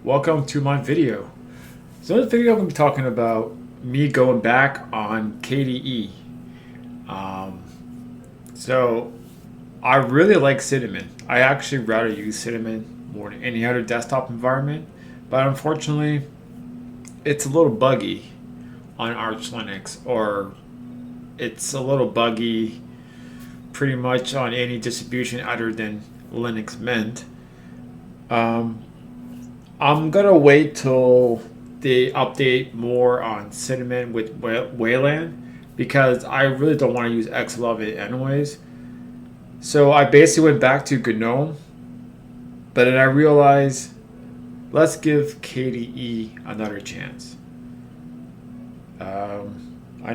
welcome to my video. So in this video I'm going to be talking about me going back on KDE. Um, so I really like Cinnamon. I actually rather use Cinnamon more than any other desktop environment, but unfortunately it's a little buggy on Arch Linux, or it's a little buggy pretty much on any distribution other than Linux Mint. Um, I'm gonna wait till they update more on Cinnamon with Wayland because I really don't want to use Xlove anyways. So I basically went back to GNOME, but then I realized let's give KDE another chance. I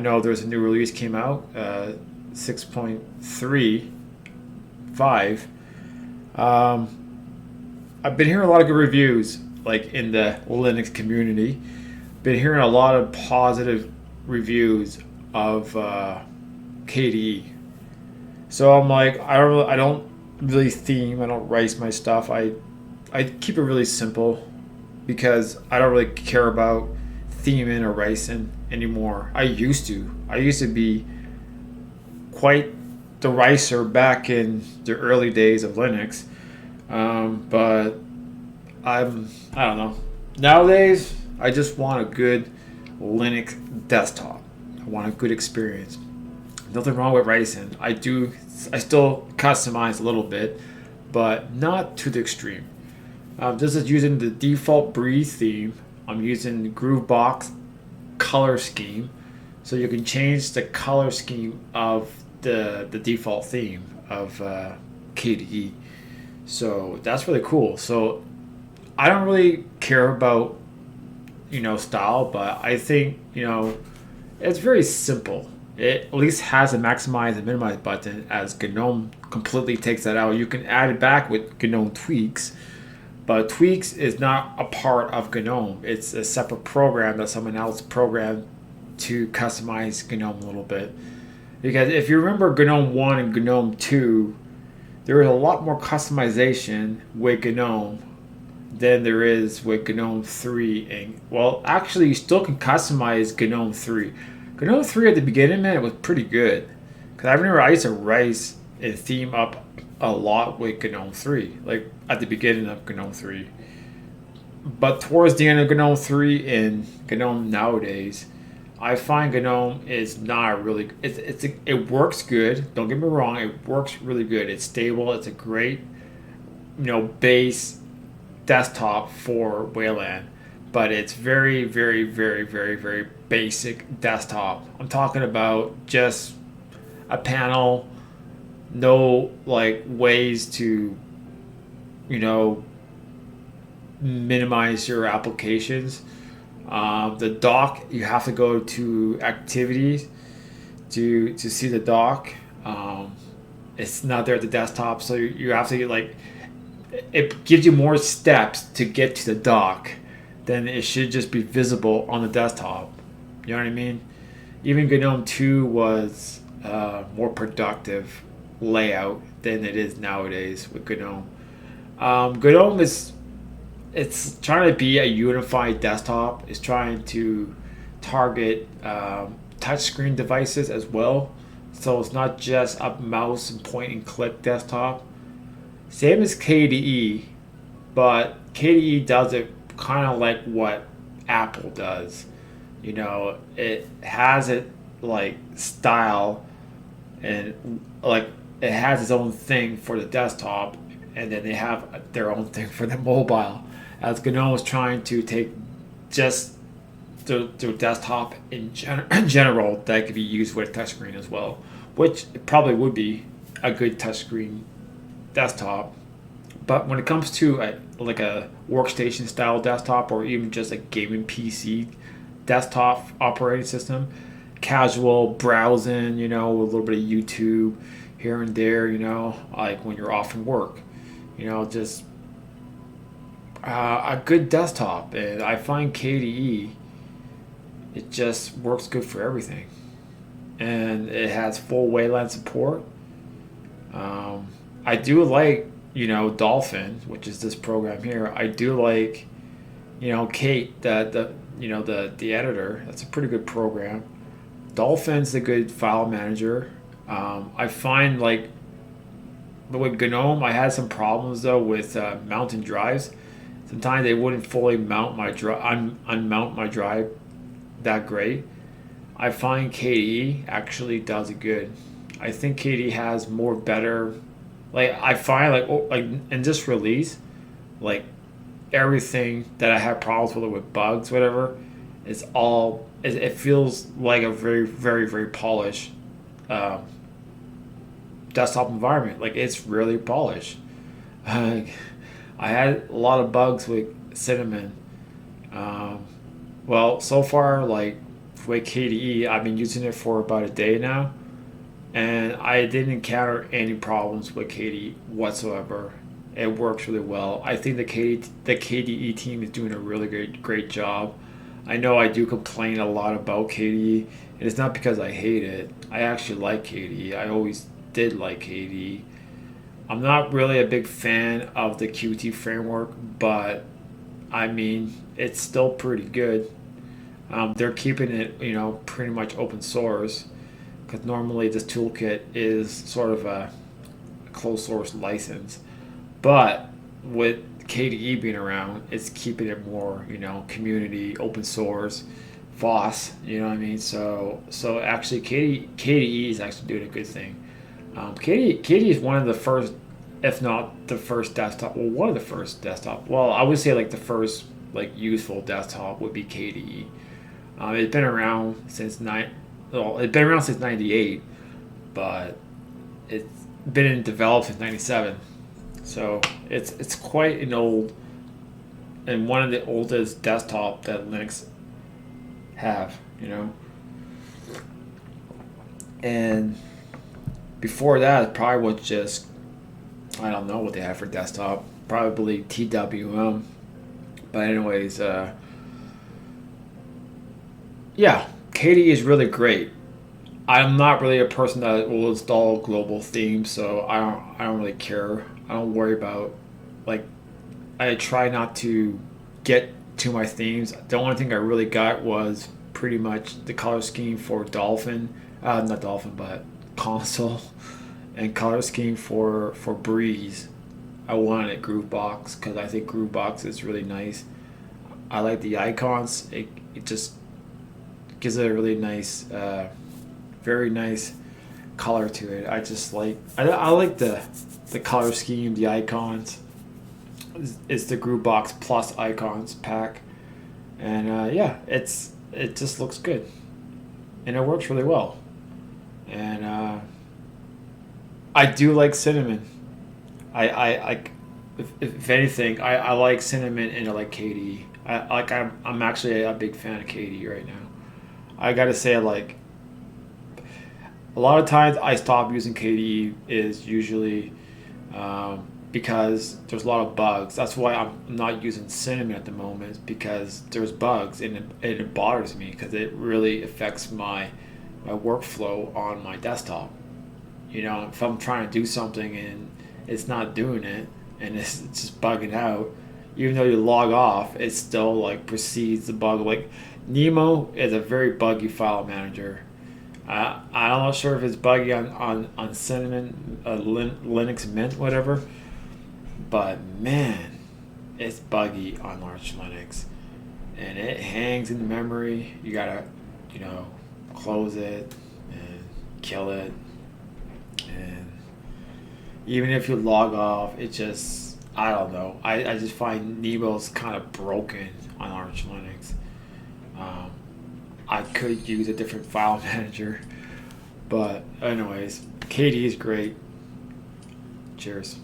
know there's a new release came out, 6.35. I've been hearing a lot of good reviews, like in the Linux community. Been hearing a lot of positive reviews of KDE. So I'm like, I don't really theme. I don't rice my stuff. I keep it really simple because I don't really care about theming or ricing anymore. I used to. I used to be quite the ricer back in the early days of Linux. But I don't know. Nowadays, I just want a good Linux desktop. I want a good experience. Nothing wrong with ricing. I still customize a little bit, but not to the extreme. This is using the default Breeze theme. I'm using the Groovebox color scheme, so you can change the color scheme of the default theme of KDE. So that's really cool. So I don't really care about style, but I think it's very simple. It at least has a maximize and minimize button, as GNOME completely takes that out. You can add it back with GNOME Tweaks, but Tweaks is not a part of GNOME. It's a separate program that someone else programmed to customize GNOME a little bit. Because if you remember GNOME 1 and GNOME 2, there is a lot more customization with GNOME than there is with GNOME 3. And well, actually, you still can customize GNOME 3. GNOME 3 at the beginning, man, it was pretty good. Because I remember I used to rice and theme up a lot with GNOME 3, like at the beginning of GNOME 3. But towards the end of GNOME 3 and GNOME nowadays, I find GNOME is not really. It works good. Don't get me wrong. It works really good. It's stable. It's a great, base desktop for Wayland, but it's very, very, very, very, very basic desktop. I'm talking about just a panel, no like ways to, minimize your applications. The dock, you have to go to activities to see the dock. It's not there at the desktop, so you have to it gives you more steps to get to the dock than it should just be visible on the desktop. You know what I mean? Even GNOME 2 was more productive layout than it is nowadays with GNOME. GNOME it's trying to be a unified desktop. It's trying to target touchscreen devices as well. So it's not just a mouse and point and click desktop. Same as KDE, but KDE does it kind of like what Apple does. It has it like style, and like it has its own thing for the desktop, and then they have their own thing for the mobile. As GNOME was trying to take just the desktop in general that could be used with a touchscreen as well, which it probably would be a good touchscreen desktop. But when it comes to a workstation style desktop, or even just a gaming PC desktop operating system, casual browsing, with a little bit of YouTube here and there, like when you're off from work, just a good desktop. And I find KDE, it just works good for everything, and it has full Wayland support. I do like Dolphin, which is this program here. I do like Kate, the editor, that's a pretty good program. Dolphin's a good file manager. I find like with GNOME, I had some problems though with mounting drives. Sometimes they wouldn't fully mount my drive, unmount my drive that great. I find KDE actually does it good. I think KDE has more better. Like I find like in this release, like everything that I had problems with bugs, whatever, it's all. It feels like a very very very polished um, desktop environment. Like it's really polished. I had a lot of bugs with Cinnamon. Um, well, so far, like with KDE, I've been using it for about a day now, and I didn't encounter any problems with KDE whatsoever. It works really well. I think the KDE team is doing a really great job. I know I do complain a lot about KDE, and it's not because I hate it. I actually like KDE. I always did like KDE. I'm not really a big fan of the Qt framework, but I mean, it's still pretty good. They're keeping it, pretty much open source because normally this toolkit is sort of a closed source license. But with KDE being around, it's keeping it more, community, open source, FOSS. You know what I mean? So actually, KDE is actually doing a good thing. KDE is one of the first, if not the first desktop. Well, one of the first desktop. Well, I would say like the first like useful desktop would be KDE. It's been around since nine. Well, it's been around since '98, but it's been in developed since '97. So it's quite an old and one of the oldest desktop that Linux have. And before that, it probably was just I don't know what they had for desktop. Probably TWM. But anyways, yeah, KDE is really great. I'm not really a person that will install global themes, so I don't really care. I don't worry about like I try not to get to my themes. The only thing I really got was pretty much the color scheme for Dolphin, not Dolphin, but console, and color scheme for Breeze. I wanted Groovebox because I think Groovebox is really nice. I like the icons. It just gives it a really nice, very nice color to it. I like the color scheme, the icons. It's the Groovebox Plus icons pack, and yeah, it just looks good, and it works really well. And I do like Cinnamon. I if anything, I like Cinnamon and I like KDE. I'm actually a big fan of KDE right now. I gotta say, like a lot of times I stop using KDE is usually because there's a lot of bugs. That's why I'm not using Cinnamon at the moment because there's bugs and it bothers me because it really affects my workflow on my desktop. If I'm trying to do something and it's not doing it and it's just bugging out, even though you log off, it still like proceeds the bug. Like Nemo is a very buggy file manager. I'm not sure if it's buggy on Cinnamon, Linux Mint, whatever, but man, it's buggy on Arch Linux, and it hangs in the memory. You gotta, close it and kill it, and even if you log off, it just I don't know. I just find Nemo's kind of broken on Arch Linux. Um, I could use a different file manager, but anyways, KDE is great. Cheers.